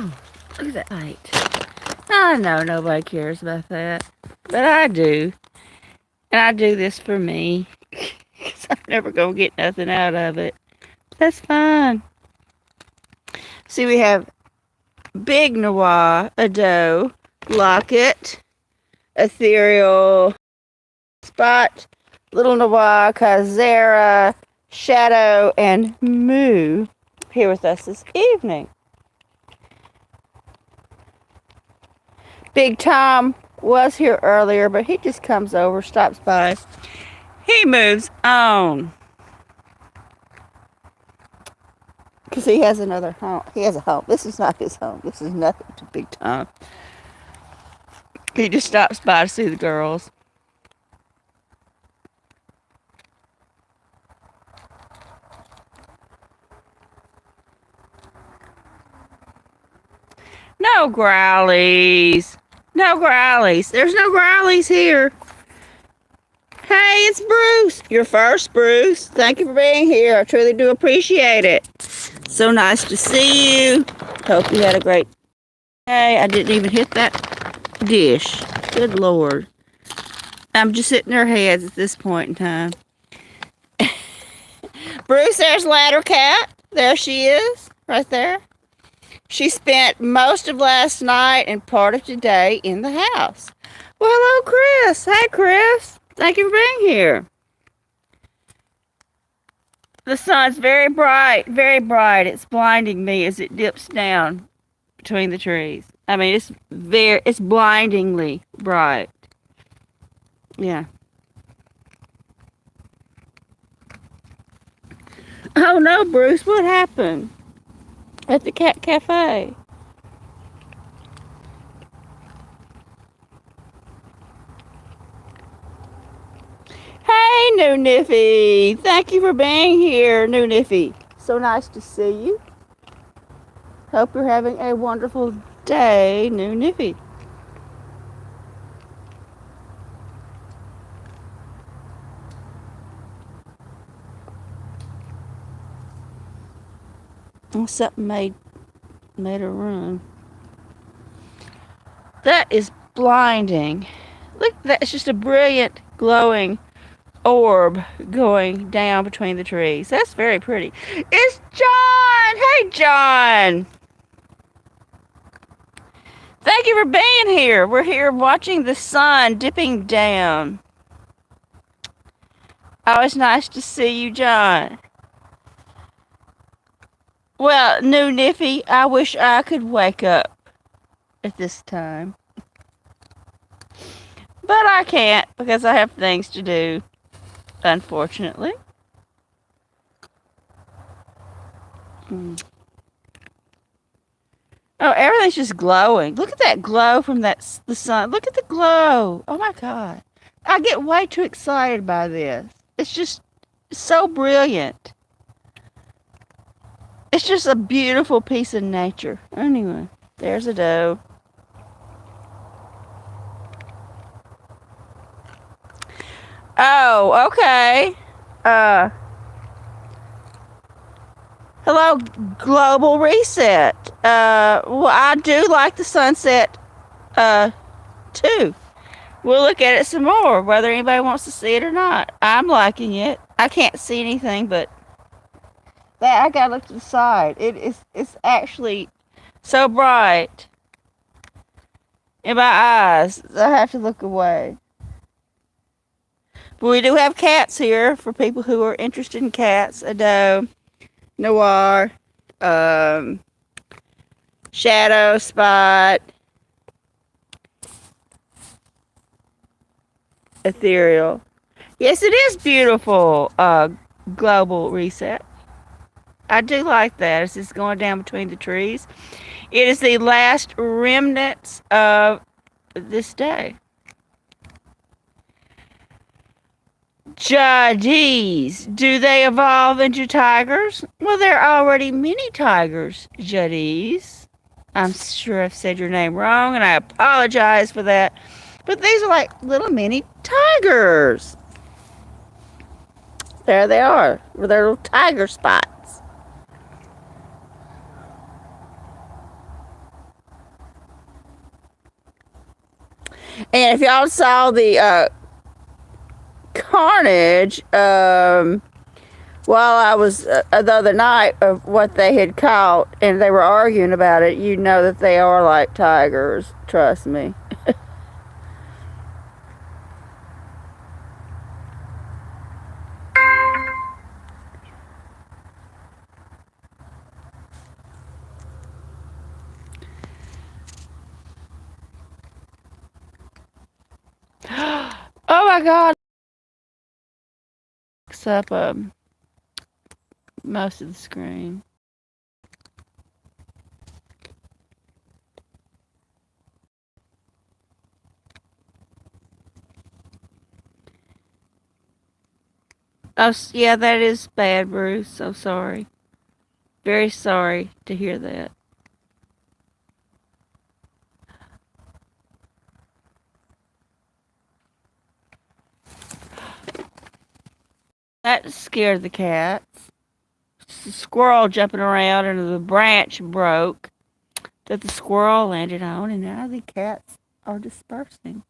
Oh, look at that light. I know nobody cares about that, but I do. And I do this for me. Because I'm never going to get nothing out of it. That's fine. See, we have Big Noir, Ado, Locket, Ethereal, Spot, Little Noir, Kazera, Shadow, and Moo here with us this evening. Big Tom was here earlier, but he just comes over, stops by. He moves on. Because he has another home. He has a home. This is not his home. This is nothing to Big Tom. He just stops by to see the girls. No growlies. No growlies. There's no growlies here. Hey, it's Bruce. You're first, Bruce. Thank you for being here. I truly do appreciate it. So nice to see you. Hope you had a great day. I didn't even hit that dish. Good Lord. I'm just hitting their heads at this point in time. Bruce, there's Ladder Cat. There she is. Right there. She spent most of last night and part of today in the house. Well, hello, Chris. Hey, Chris. Thank you for being here. The sun's very bright, very bright. It's blinding me as it dips down between the trees. I mean, it's blindingly bright. Yeah. Oh no, Bruce, what happened at the cat cafe? Hey, New Niffy. Thank you for being here, New Niffy. So nice to see you. Hope you're having a wonderful day, New Niffy. Oh, something made her run. That is blinding. Look, that's just a brilliant, glowing orb going down between the trees. That's very pretty. It's John! Hey, John! Thank you for being here. We're here watching the sun dipping down. Always nice to see you, John. Well, New Niffy, I wish I could wake up at this time. But I can't because I have things to do, unfortunately. Oh, everything's just glowing. Look at that glow from the sun. Look at the glow. Oh my God. I get way too excited by this. It's just so brilliant. It's just a beautiful piece of nature. Anyway, there's a doe. Oh, okay. Hello, Global Reset. Well, I do like the sunset, too. We'll look at it some more, whether anybody wants to see it or not. I'm liking it. I can't see anything, but that I gotta look to the side. It's actually so bright in my eyes. I have to look away. But we do have cats here for people who are interested in cats. Ado, Noir, Shadow, Spot, Ethereal. Yes, it is beautiful. Global Reset. I do like that. It's just going down between the trees. It is the last remnants of this day. Juddies. Do they evolve into tigers? Well, there are already many tigers, Juddies. I'm sure I've said your name wrong, and I apologize for that. But these are like little mini tigers. There they are, with their little tiger spots. And if y'all saw the carnage while I was the other night of what they had caught, and they were arguing about it, you know that they are like tigers. Trust me. Oh my God! Picks up most of the screen. Oh yeah, that is bad, Bruce. So sorry. Very sorry to hear that. That scared the cats. The squirrel jumping around and the branch broke that the squirrel landed on, and now the cats are dispersing.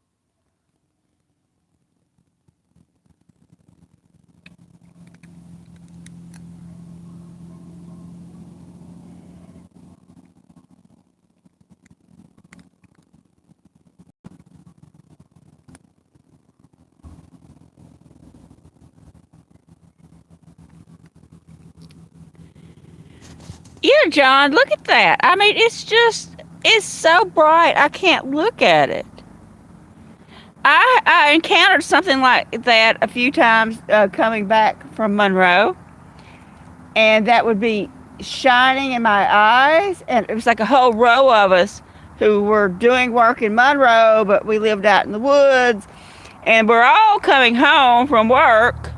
Yeah, John, look at that. I mean, it's so bright, I can't look at it. I encountered something like that a few times coming back from Monroe, and that would be shining in my eyes. And it was like a whole row of us who were doing work in Monroe, but we lived out in the woods, and we're all coming home from work.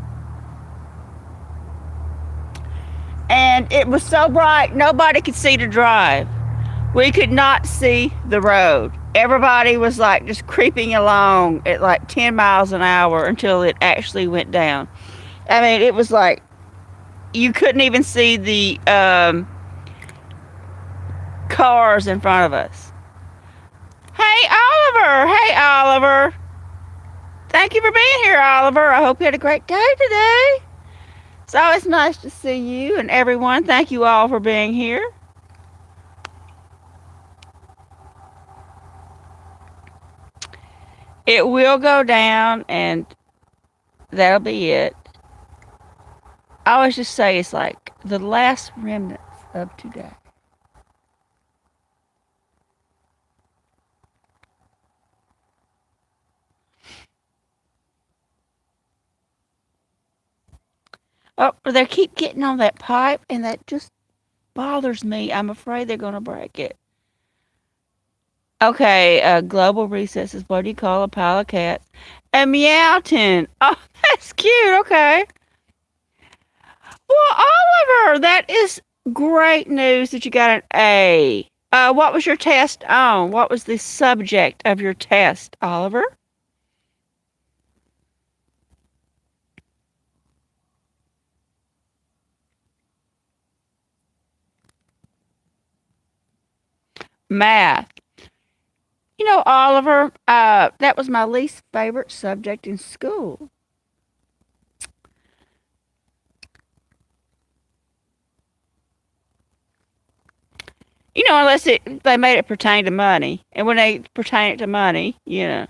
And it was so bright, nobody could see to drive. We could not see the road. Everybody was like just creeping along at like 10 miles an hour until it actually went down. I mean, it was like you couldn't even see the cars in front of us. Hey, Oliver! Hey, Oliver! Thank you for being here, Oliver. I hope you had a great day today. It's always nice to see you and everyone. Thank you all for being here. It will go down, and that'll be it. I always just say it's like the last remnants of today. Oh, they keep getting on that pipe, and that just bothers me. I'm afraid they're going to break it. Okay, global recesses. What do you call a pile of cats? A meowton. Oh, that's cute. Okay. Well, Oliver, that is great news that you got an A. What was your test on? What was the subject of your test, Oliver? Math. You know, Oliver, that was my least favorite subject in school. You know, unless they made it pertain to money. And when they pertain it to money, you know.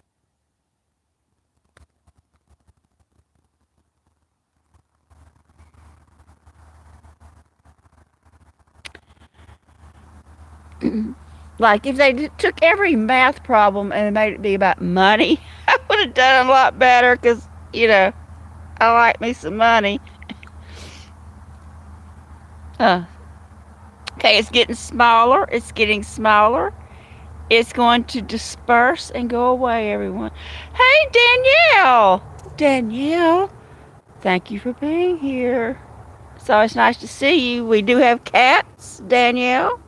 Like if they took every math problem and made it be about money, I would have done a lot better because, you know, I like me some money. Uh, okay, it's getting smaller. It's getting smaller. It's going to disperse and go away, everyone. Hey, Danielle! Danielle, thank you for being here. It's always nice to see you. We do have cats, Danielle.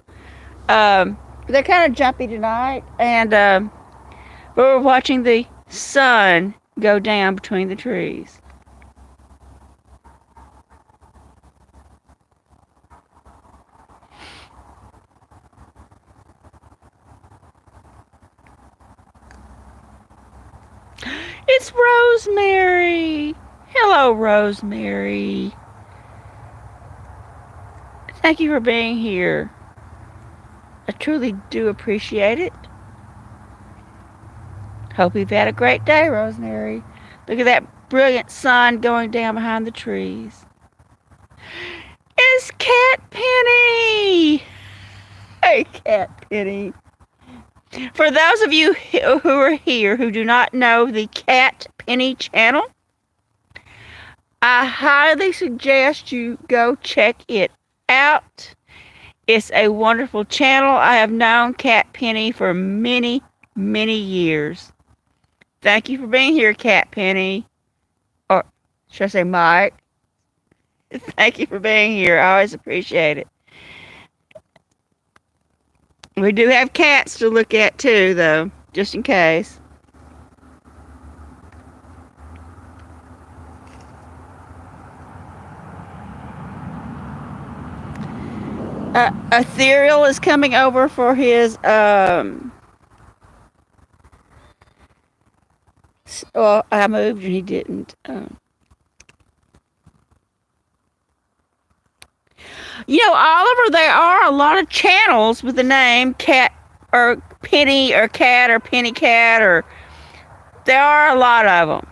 They're kind of jumpy tonight, and we're watching the sun go down between the trees. it's Rosemary. Hello, Rosemary. Thank you for being here. I truly do appreciate it. Hope you've had a great day, Rosemary. Look at that brilliant sun going down behind the trees. It's Cat Penny. Hey, Cat Penny. For those of you who are here who do not know the Cat Penny channel, I highly suggest you go check it out. It's a wonderful channel. I have known Cat Penny for many, many years. Thank you for being here, Cat Penny. Or should I say Mike? Thank you for being here. I always appreciate it. We do have cats to look at too, though, just in case. Ethereal is coming over for his well, I moved and he didn't. Oliver, there are a lot of channels with the name Cat or Penny or Cat or Penny Cat, or there are a lot of them,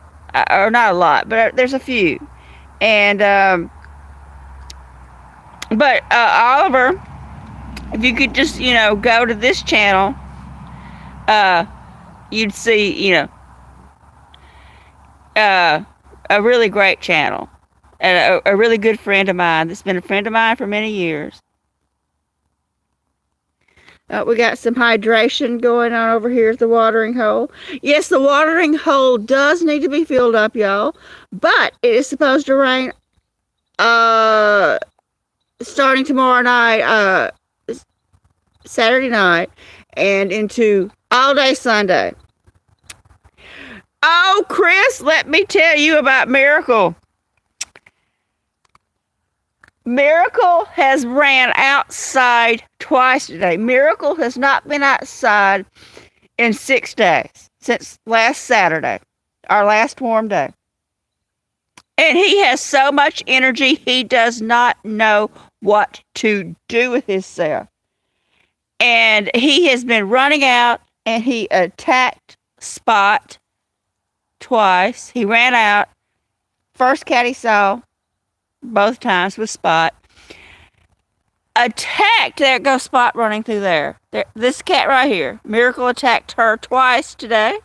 or not a lot, but there's a few. And but Oliver, if you could just go to this channel, you'd see a really great channel. And a really good friend of mine that's been a friend of mine for many years. We got some hydration going on over here at the watering hole. Yes, the watering hole does need to be filled up, y'all. But it is supposed to rain starting tomorrow night, Saturday night, and into all day Sunday. Oh, Chris, let me tell you about Miracle. Miracle has ran outside twice today. Miracle has not been outside in 6 days, since last Saturday, our last warm day. And he has so much energy, he does not know what to do with himself. And he has been running out, and he attacked Spot twice. He ran out. First cat he saw, both times with Spot. Attacked. There goes Spot running through there. This cat right here. Miracle attacked her twice today.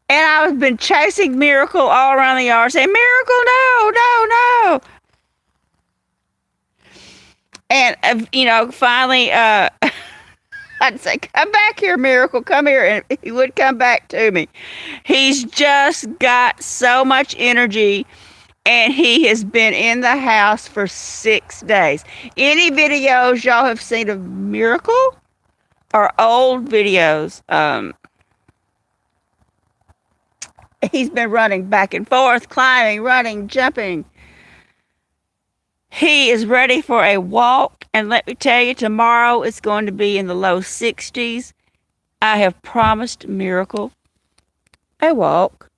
And I've been chasing Miracle all around the yard, saying, Miracle, no, no, no. And, finally, I'd say, come back here, Miracle, come here. And he would come back to me. He's just got so much energy, and he has been in the house for 6 days. Any videos y'all have seen of Miracle are old videos. He's been running back and forth, climbing, running, jumping. He is ready for a walk, and let me tell you, tomorrow it's going to be in the low 60s. I have promised Miracle a walk.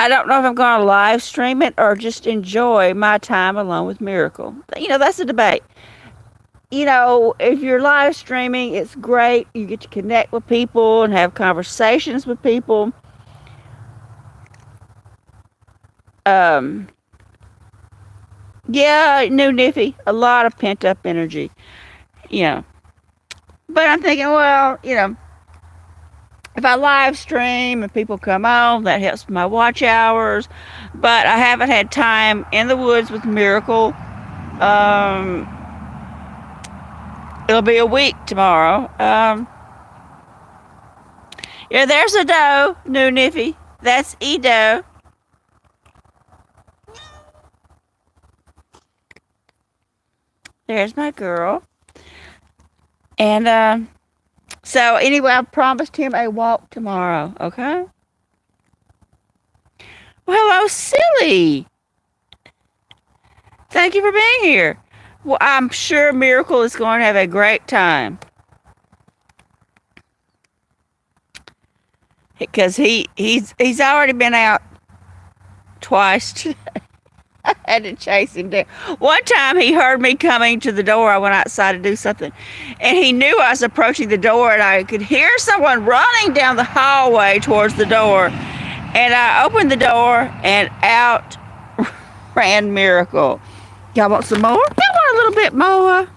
I don't know if I'm going to live stream it or just enjoy my time alone with Miracle. That's a debate. If you're live streaming, it's great. You get to connect with people and have conversations with people. Yeah, new Niffy, a lot of pent up energy. But I'm thinking, well, if I live stream and people come on, that helps my watch hours. But I haven't had time in the woods with Miracle. It'll be a week tomorrow. Yeah, there's a doe, new Niffy. That's Edo. There's my girl. And so anyway, I promised him a walk tomorrow, okay? Well, hello, Silly. Thank you for being here. Well, I'm sure Miracle is going to have a great time. because he's already been out twice. I had to chase him down. One time he heard me coming to the door. I went outside to do something, and he knew I was approaching the door, and I could hear someone running down the hallway towards the door. And I opened the door, and out ran Miracle. Y'all want some more? Y'all want a little bit more?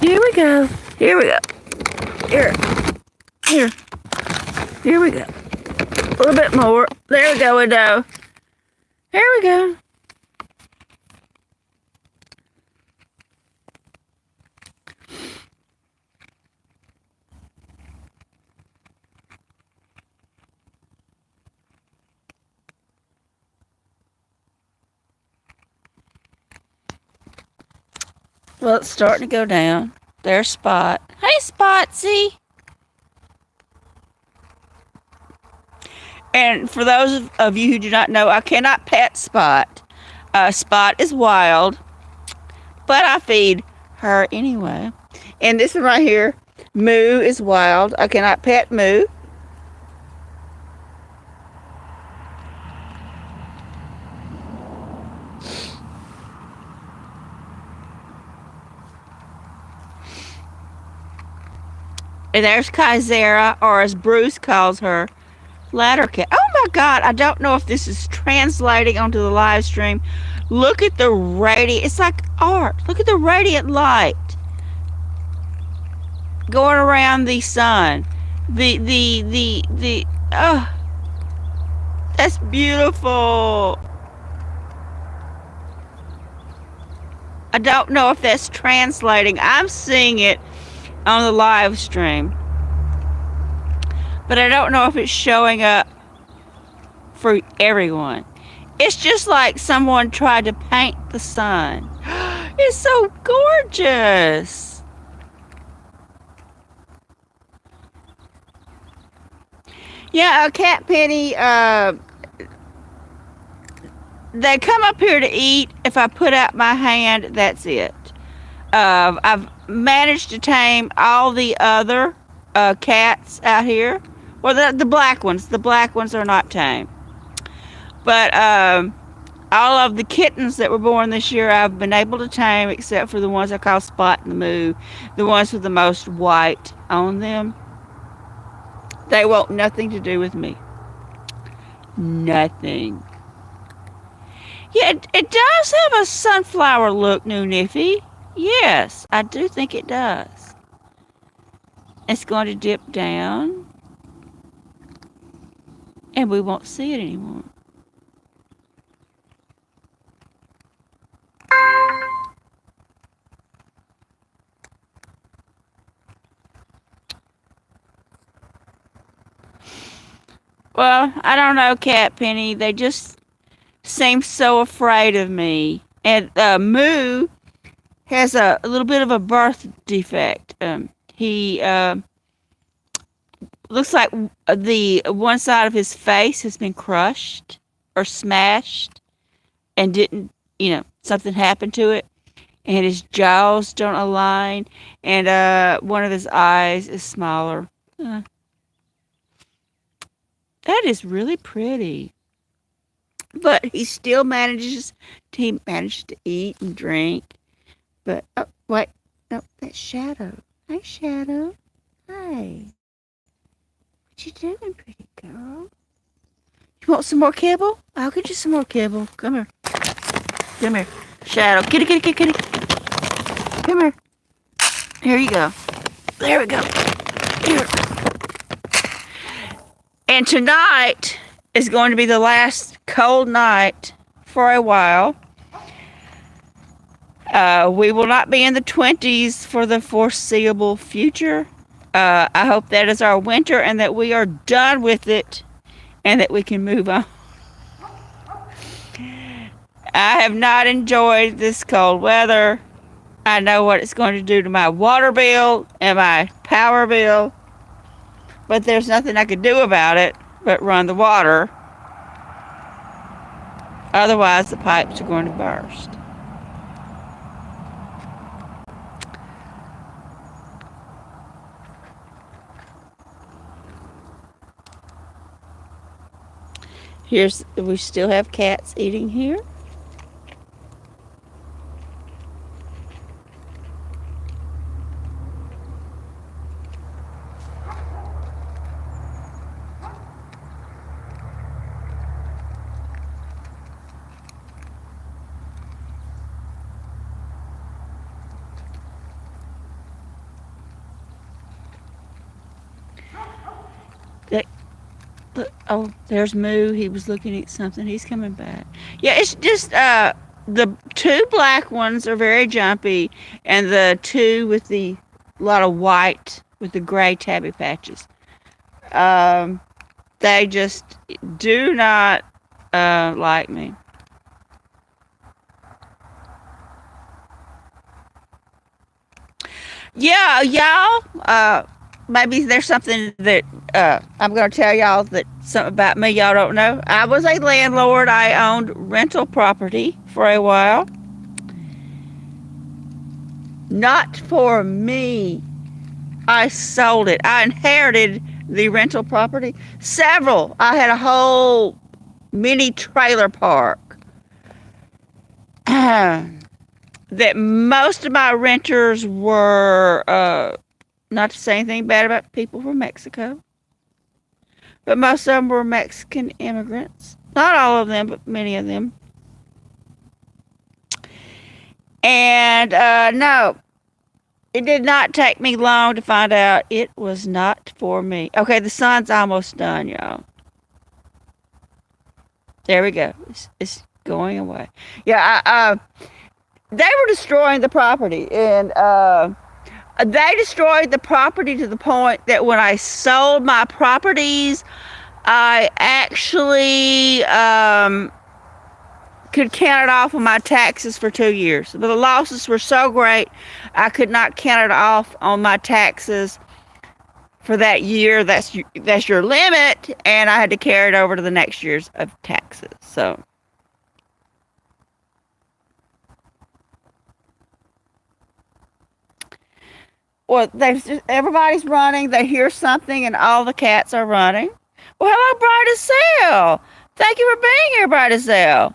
Here we go. Here we go. Here. Here. Here we go. A little bit more. There we go, Widow. Here we go. Well, it's starting to go down. There's Spot. Hey, Spotsy. And for those of you who do not know, I cannot pet Spot. Spot is wild, but I feed her anyway. And this one right here, Moo, is wild. I cannot pet Moo. And there's Kaizera, or as Bruce calls her, Ladder Cat. Oh my God, I don't know if this is translating onto the live stream. Look at the radiant, it's like art. Look at the radiant light going around the sun. Oh, that's beautiful. I don't know if that's translating. I'm seeing it on the live stream, but I don't know if it's showing up for everyone. It's just like someone tried to paint the sun. It's so gorgeous. Yeah, a cat penny, they come up here to eat. If I put out my hand, that's it. I've managed to tame all the other cats out here. Well, the black ones. The black ones are not tame. But all of the kittens that were born this year, I've been able to tame, except for the ones I call Spot and the Moo, the ones with the most white on them. They want nothing to do with me. Nothing. Yeah, it does have a sunflower look, New Niffy. Yes, I do think it does. It's going to dip down, and we won't see it anymore. Well, I don't know, Cat Penny. They just seem so afraid of me. And Moo has a little bit of a birth defect. He looks like the one side of his face has been crushed or smashed and didn't, something happened to it. And his jaws don't align. And one of his eyes is smaller. That is really pretty. But he still manages to eat and drink. But, oh, wait. No, that's Shadow. Hi, Shadow. Hi. What you doing, pretty girl? You want some more kibble? I'll get you some more kibble. Come here. Come here. Shadow. Kitty, kitty, kitty, kitty. Come here. Here you go. There we go. Here. And tonight is going to be the last cold night for a while. We will not be in the 20s for the foreseeable future. I hope that is our winter and that we are done with it and that we can move on. I have not enjoyed this cold weather. I know what it's going to do to my water bill and my power bill. But there's nothing I could do about it but run the water. Otherwise, the pipes are going to burst. We still have cats eating here. They, oh, there's Moo. He was looking at something. He's coming back. Yeah, it's just the two black ones are very jumpy, and the two with the lot of white with the gray tabby patches. Um, they just do not like me. Yeah, y'all. Maybe there's something that I'm going to tell y'all that something about me y'all don't know. I was a landlord. I owned rental property for a while. Not for me. I sold it. I inherited the rental property. Several. I had a whole mini trailer park. That most of my renters were, not to say anything bad about people from Mexico, but most of them were Mexican immigrants. Not all of them, but many of them. And no, it did not take me long to find out it was not for me. Okay, the sun's almost done, y'all. There we go. It's going away. Yeah, they were destroying the property, and they destroyed the property to the point that when I sold my properties, I actually could count it off on my taxes for 2 years. But the losses were so great, I could not count it off on my taxes for that year. That's your limit, and I had to carry it over to the next year's of taxes. So, well, everybody's running. They hear something, and all the cats are running. Well, hello, Bright Cell. Thank you for being here, Bright Cell.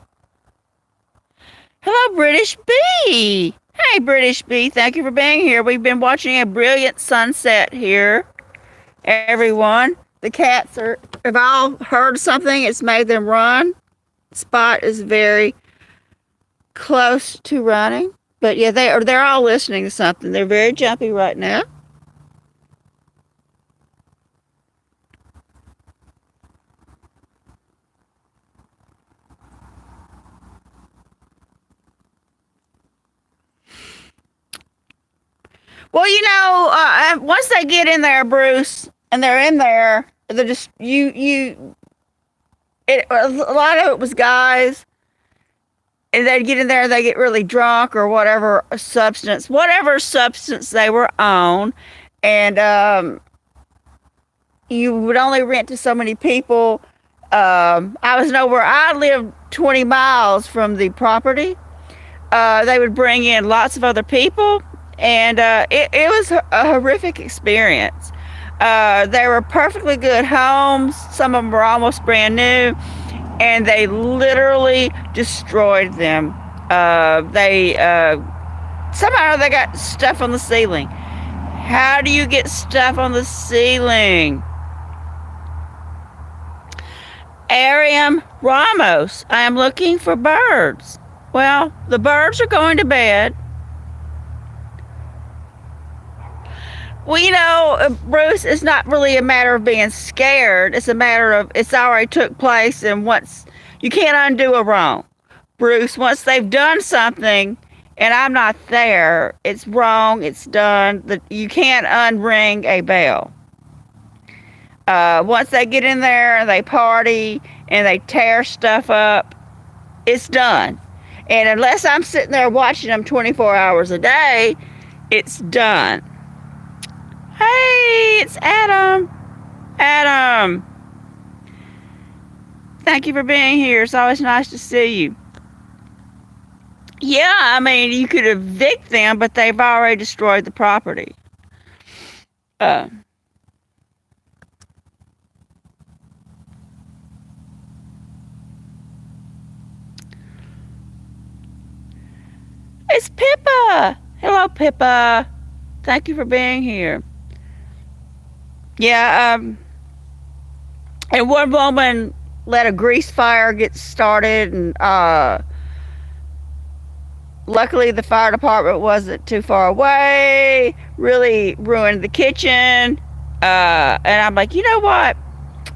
Hello, British Bee. Hey, British Bee. Thank you for being here. We've been watching a brilliant sunset here, everyone. The cats have all heard something. It's made them run. Spot is very close to running. But yeah, they're all listening to something. They're very jumpy right now. Well, once they get in there, Bruce, and they're in there, they're just a lot of it was guys, and they'd get in there, they get really drunk or whatever substance they were on, and you would only rent to so many people. I lived 20 miles from the property. They would bring in lots of other people, and it was a horrific experience. They were perfectly good homes. Some of them were almost brand new, and they literally destroyed them. They somehow they got stuff on the ceiling. How do you get stuff on the ceiling? Ariam Ramos, I am looking for birds. Well, the birds are going to bed. Well, Bruce, it's not really a matter of being scared. It's a matter of it's already took place, and once you can't undo a wrong. Bruce, once they've done something and I'm not there, it's wrong, it's done. You can't unring a bell. Once they get in there and they party and they tear stuff up, it's done. And unless I'm sitting there watching them 24 hours a day, it's done. Hey, it's Adam. Adam. Thank you for being here. It's always nice to see you. Yeah, I mean, you could evict them, but they've already destroyed the property. Uh, It's Pippa. Hello, Pippa. Thank you for being here. Yeah, and one woman let a grease fire get started, and luckily the fire department wasn't too far away. Really ruined the kitchen. And I'm like, you know what?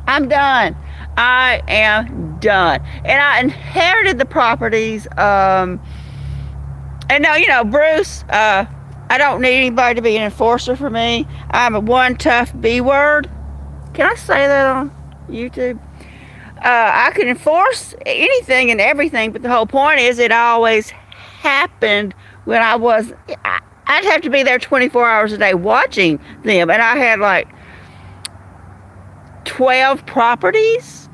I'm done. I am done. And I inherited the properties. And now, Bruce, I don't need anybody to be an enforcer for me. I'm a one tough B word. Can I say that on YouTube? I can enforce anything and everything, but the whole point is it always happened when I'd have to be there 24 hours a day watching them. And I had like 12 properties.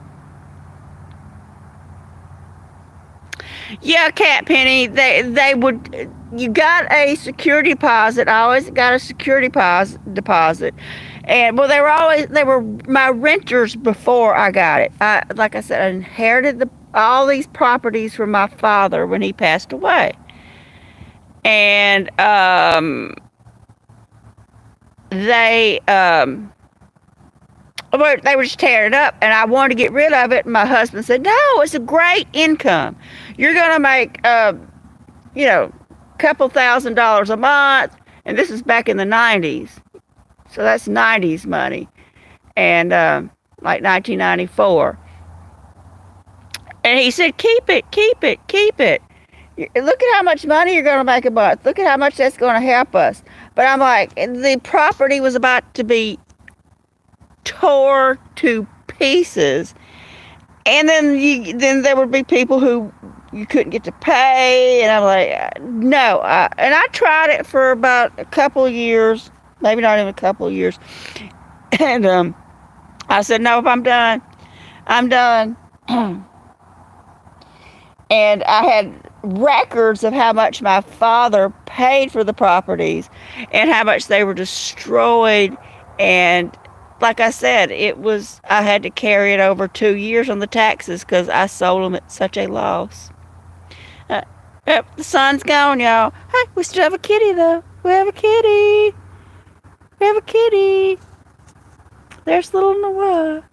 Yeah, Cat Penny, they would. You got a security deposit. I always got a security deposit, and well, they were my renters before I got it. Like I said, I inherited all these properties from my father when he passed away, and they they were just tearing it up, and I wanted to get rid of it. And my husband said, "No, it's a great income. You're gonna make, couple $1,000s a month." And this is back in the '90s, so that's '90s money, and like 1994. And he said, "Keep it, keep it, keep it. Look at how much money you're gonna make a month. Look at how much that's gonna help us." But I'm like, the property was about to be tore to pieces, and then there would be people who you couldn't get to pay, and I'm like, no. And I tried it for about a couple of years, maybe not even a couple of years, and I said, no, if I'm done, I'm done. And I had records of how much my father paid for the properties and how much they were destroyed. And like I said, I had to carry it over 2 years on the taxes because I sold them at such a loss. Yep, the sun's gone, y'all. Hey, we still have a kitty, though. We have a kitty. We have a kitty. There's little Noah.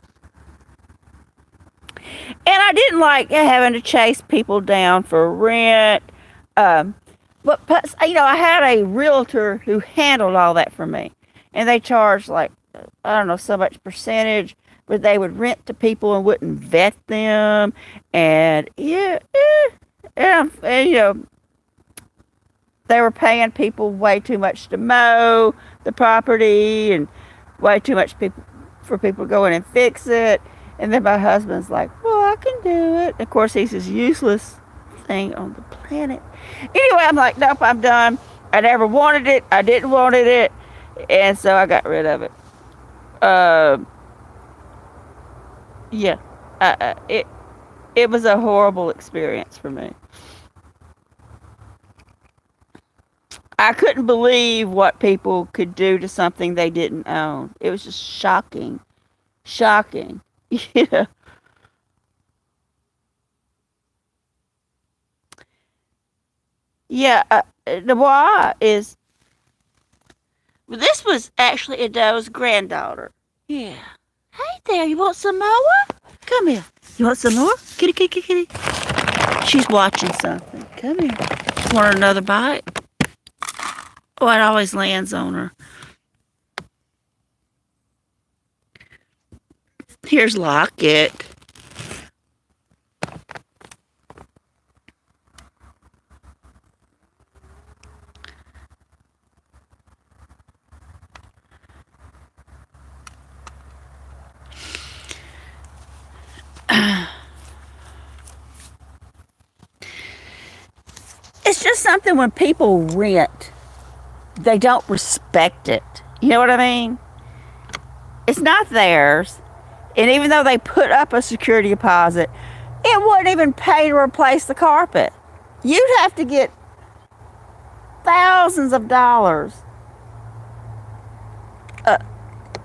And I didn't like having to chase people down for rent. But I had a realtor who handled all that for me. And they charged like, I don't know, so much percentage, but they would rent to people and wouldn't vet them. And and they were paying people way too much to mow the property and way too much for people to go in and fix it. And then my husband's like, well, I can do it. Of course, he's this useless thing on the planet. Anyway, I'm like, nope, I'm done. I never wanted it. I didn't want it. And so I got rid of it. Yeah. It was a horrible experience for me. I couldn't believe what people could do to something they didn't own. It was just shocking. Shocking. Yeah. Yeah. The why is, this was actually Ado's granddaughter. Yeah. Hey there, you want some more? Come here. You want some more? Kitty, kitty, kitty, kitty. She's watching something. Come here. Want another bite? Oh, it always lands on her. Here's Locket. It's just something when people rent, they don't respect it. You know what I mean? It's not theirs. And even though they put up a security deposit, it wouldn't even pay to replace the carpet. You'd have to get thousands of dollars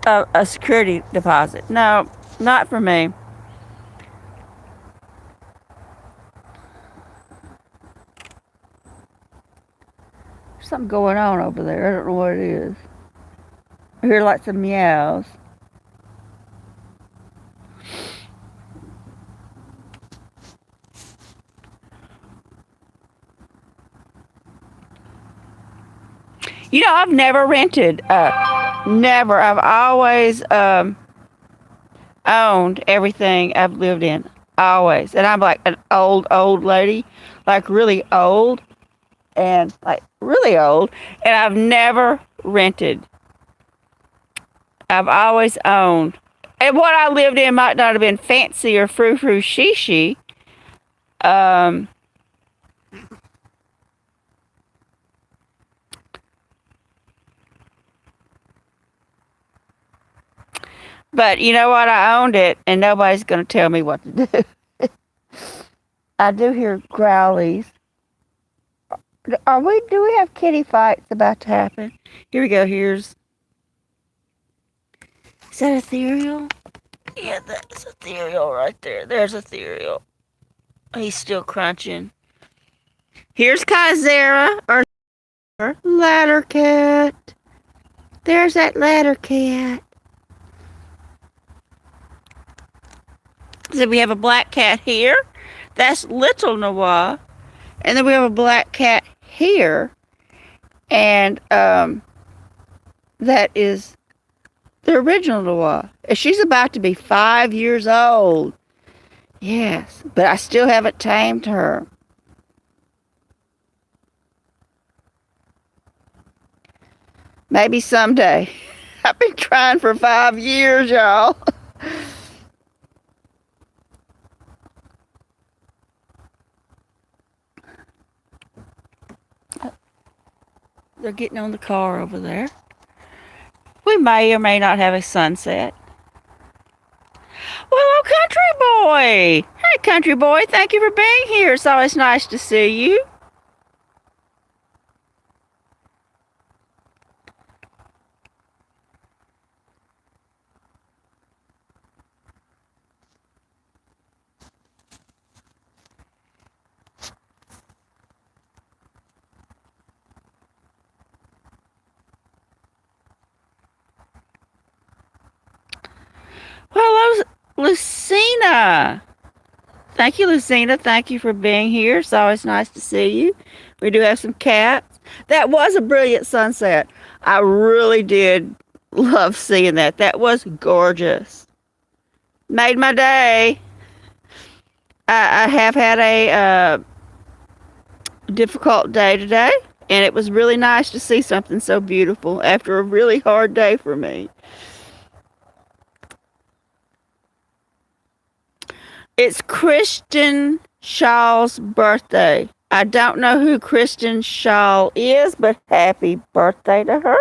a security deposit. No, not for me. There's something going on over there. I don't know what it is. I hear lots of meows. You know, I've never rented. Never. I've always owned everything I've lived in. Always. And I'm like an old lady. Like really old. And like really old. And I've never rented. I've always owned. And what I lived in might not have been fancy or frou-frou she. Um, but you know what? I owned it, and nobody's going to tell me what to do. I do hear growlies. Do we have kitty fights about to happen? Here we go. Is that ethereal? Yeah, that's ethereal right there. There's ethereal. He's still crunching. Here's Kaizera, our ladder cat. There's that ladder cat. So we have a black cat here. That's little Noah. And then we have a black cat here. And that is the original Noah. She's about to be 5 years old. Yes, but I still haven't tamed her. Maybe someday. I've been trying for 5 years, y'all. They're getting on the car over there. We may or may not have a sunset. Well, hello, country boy. Hey, country boy. Thank you for being here. It's always nice to see you. Well, hello, Lucina. Thank you, Lucina. Thank you for being here. It's always nice to see you. We do have some cats. That was a brilliant sunset. I really did love seeing that. That was gorgeous. Made my day. I have had a difficult day today, and it was really nice to see something so beautiful after a really hard day for me. It's Kristen Shaw's birthday. I don't know who Kristen Shaw is, but happy birthday to her.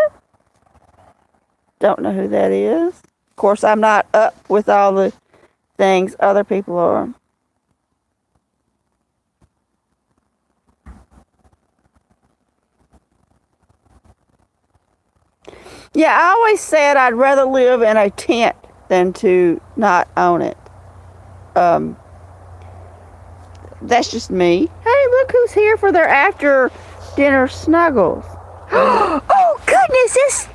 Don't know who that is. Of course, I'm not up with all the things other people are. Yeah, I always said I'd rather live in a tent than to not own it. Um, that's just me. Hey, look who's here for their after dinner snuggles. Oh, goodness, it's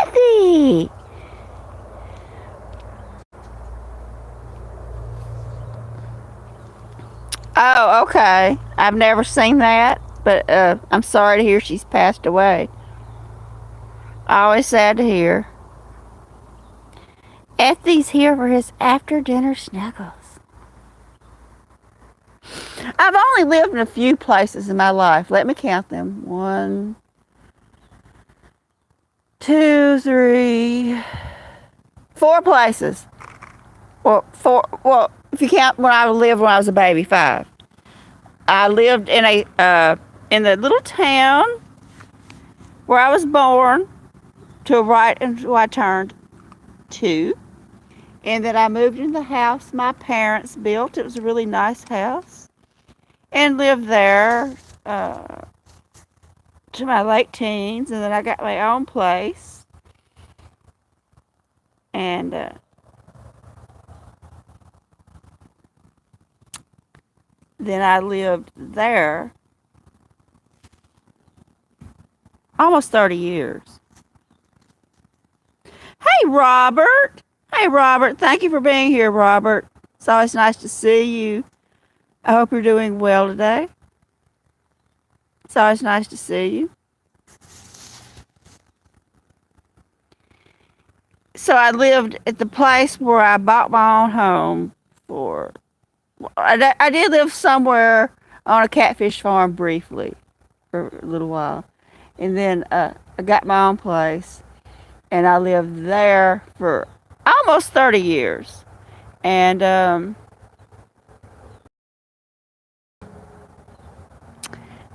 Effie! Oh, okay. I've never seen that, but I'm sorry to hear she's passed away. Always sad to hear. Effie's here for his after dinner snuggles. I've only lived in a few places in my life. Let me count them. 1, 2, 3, 4 places. Well, 4. Well, if you count when I lived when I was a baby, 5. I lived in in the little town where I was born to right until I turned 2. And then I moved into the house my parents built. It was a really nice house. And lived there to my late teens. And then I got my own place. And then I lived there almost 30 years. Hey, Robert. Hey, Robert. Thank you for being here, Robert. It's always nice to see you. I hope you're doing well today. It's always nice to see you. So I lived at the place where I bought my own home for. I did live somewhere on a catfish farm briefly for a little while. And then I got my own place. And I lived there for almost 30 years. And then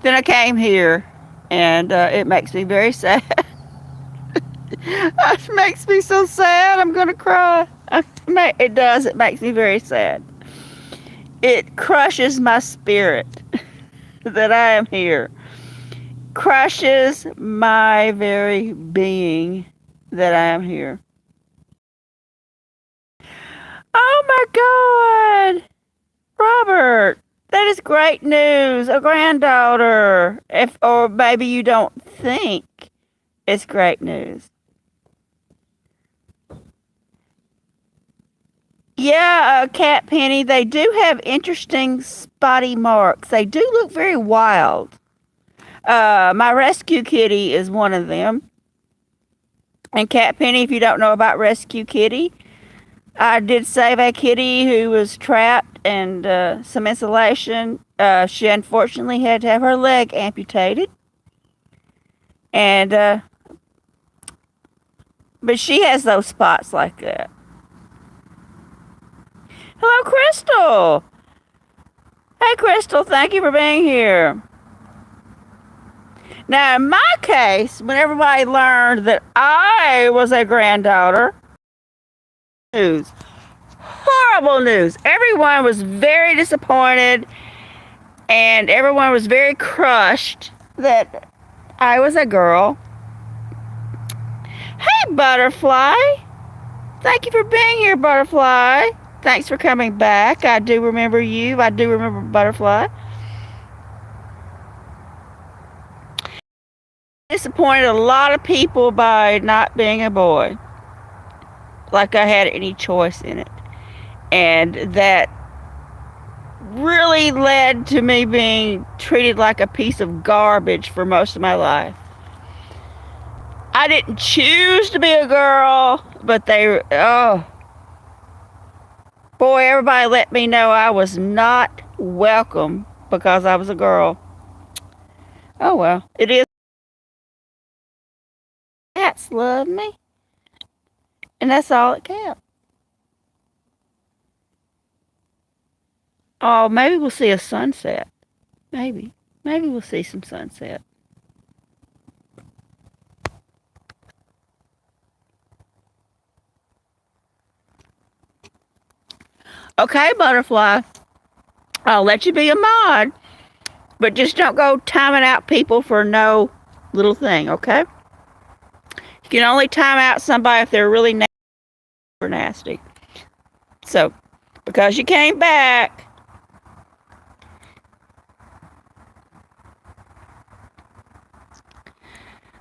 I came here. And it makes me very sad. It makes me so sad. I'm going to cry. It does. It makes me very sad. It crushes my spirit that I am here. Crushes my very being that I am here. Oh my God, Robert, that is great news. A granddaughter. Or maybe you don't think it's great news. Yeah, Cat Penny, they do have interesting spotty marks. They do look very wild. My rescue kitty is one of them. And Cat Penny, if you don't know about Rescue Kitty, I did save a kitty who was trapped and some insulation. She unfortunately had to have her leg amputated. And, but she has those spots like that. Hello, Crystal. Hey, Crystal, thank you for being here. Now, in my case, when everybody learned that I was a granddaughter, news, horrible news. Everyone was very disappointed and everyone was very crushed that I was a girl. Hey, Butterfly. Thank you for being here, Butterfly. Thanks for coming back. I do remember you. I do remember Butterfly. Disappointed a lot of people by not being a boy. Like I had any choice in it. And that really led to me being treated like a piece of garbage for most of my life. I didn't choose to be a girl, but boy, everybody let me know I was not welcome because I was a girl. Oh well, it is. Cats love me. And that's all it counts. Oh, maybe we'll see a sunset. Maybe. Maybe we'll see some sunset. Okay, Butterfly. I'll let you be a mod. But just don't go timing out people for no little thing, okay? You can only time out somebody if they're really nasty. So, because you came back.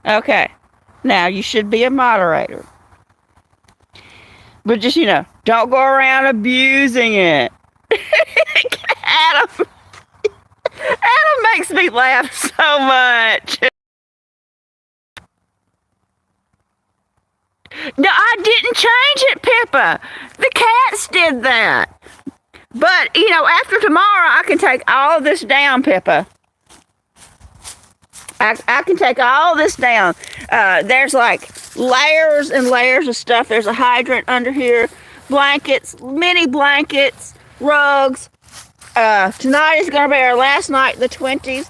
Okay. Now, you should be a moderator. But just, don't go around abusing it. Adam makes me laugh so much. No, I didn't change it, Pippa. The cats did that. But, after tomorrow, I can take all of this down, Pippa. I can take all this down. There's like layers and layers of stuff. There's a hydrant under here. Blankets, mini blankets, rugs. Tonight is going to be our last night, the 20s.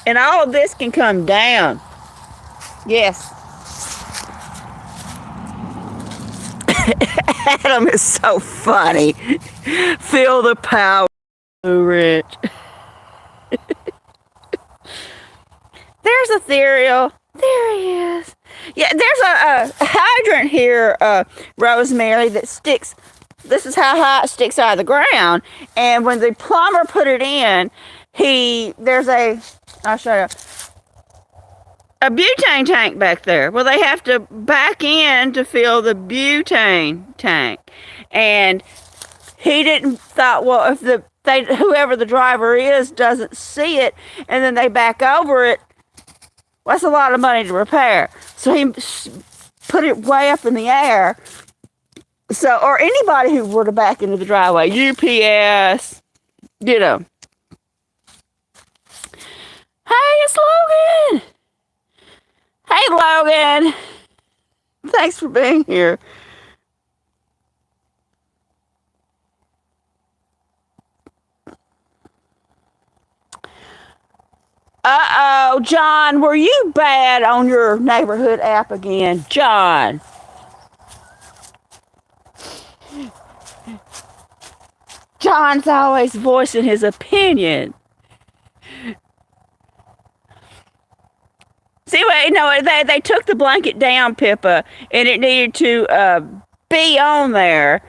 And all of this can come down. Yes. Adam is so funny. Feel the power, Rich. There's Ethereal. There he is. Yeah, there's a hydrant here, Rosemary, that sticks. This is how high it sticks out of the ground. And when the plumber put it in, I'll show you. a butane tank back there. Well, they have to back in to fill the butane tank. And he didn't thought, well, if whoever the driver is doesn't see it and then they back over it, well, that's a lot of money to repair. So he put it way up in the air. So, or anybody who were to back into the driveway, UPS, you know. Hey, it's Logan. Hey, Logan. Thanks for being here. Uh-oh, John, were you bad on your neighborhood app again? John. John's always voicing his opinion. See, wait, no, they took the blanket down, Pippa, and it needed to be on there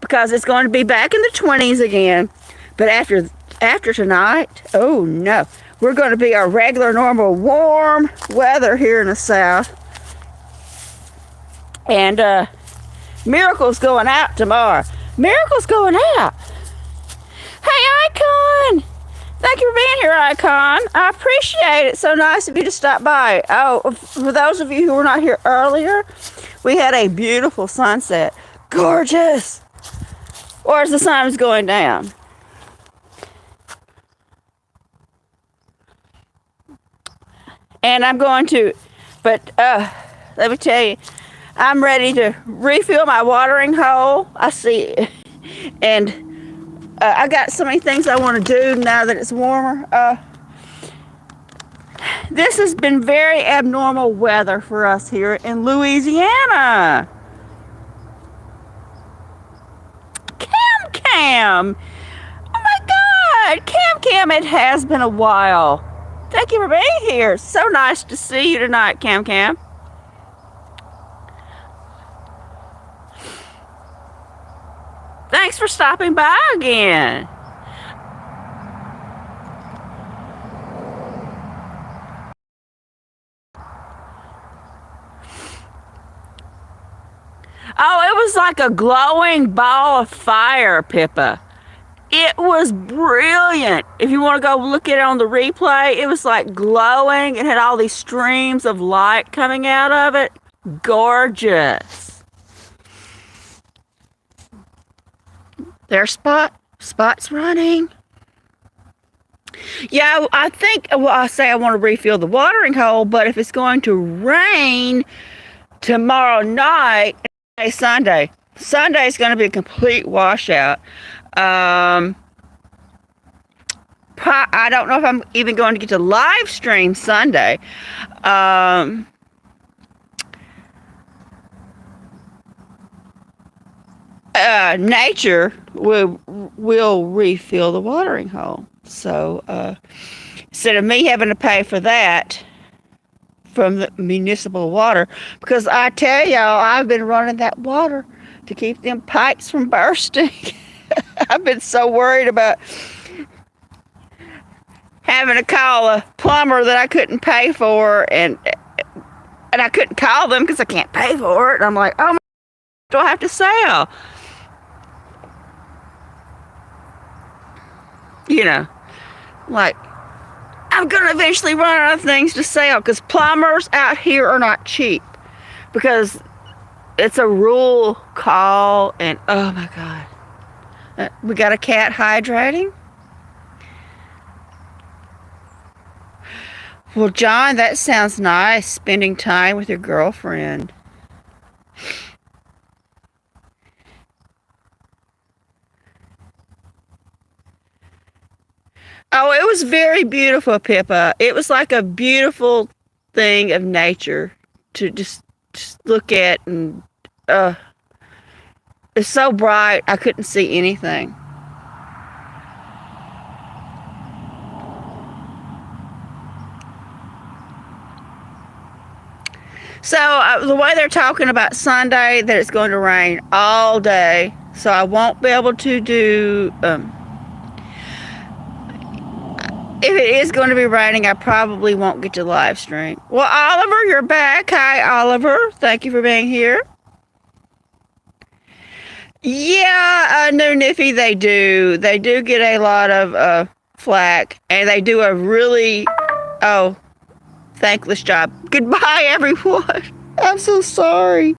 because it's going to be back in the 20s again. But after tonight, oh no, we're going to be our regular, normal, warm weather here in the South. And Miracle's going out tomorrow. Miracle's going out. Hey, Icon! Thank you for being here, Icon. I appreciate it. So nice of you to stop by. Oh, for those of you who were not here earlier, we had a beautiful sunset. Gorgeous! Or as the sun was going down. And I'm going to, but let me tell you, I'm ready to refill my watering hole. I see, and I got so many things I want to do now that it's warmer. This has been very abnormal weather for us here in Louisiana. Cam. Oh my God, Cam, it has been a while. Thank you for being here. So nice to see you tonight, Cam. Thanks for stopping by again. Oh, it was like a glowing ball of fire, Pippa. It was brilliant. If you want to go look at it on the replay, it was like glowing. It had all these streams of light coming out of it. Gorgeous. There's Spot's running. Yeah, I think, well, I say I want to refill the watering hole, but if it's going to rain tomorrow night, Sunday is going to be a complete washout. I don't know if I'm even going to get to live stream Sunday. Nature will refill the watering hole. So instead of me having to pay for that from the municipal water, because I tell y'all, I've been running that water to keep them pipes from bursting. I've been so worried about having to call a plumber that I couldn't pay for, and I couldn't call them because I can't pay for it. And I'm like, oh my, do I have to sell? You know, like, I'm going to eventually run out of things to sell because plumbers out here are not cheap because it's a rural call, and oh my God. We got a cat hydrating. Well, John, that sounds nice, spending time with your girlfriend. Oh, it was very beautiful, Pippa. It was like a beautiful thing of nature to just look at, and it's so bright I couldn't see anything. So the way they're talking about Sunday, that it's going to rain all day, so I won't be able to do if it is going to be raining, I probably won't get to live stream. Well, Oliver, you're back. Hi, Oliver. Thank you for being here. Yeah, no, Niffy, they do. They do get a lot of flack, and they do a really, thankless job. Goodbye, everyone. I'm so sorry.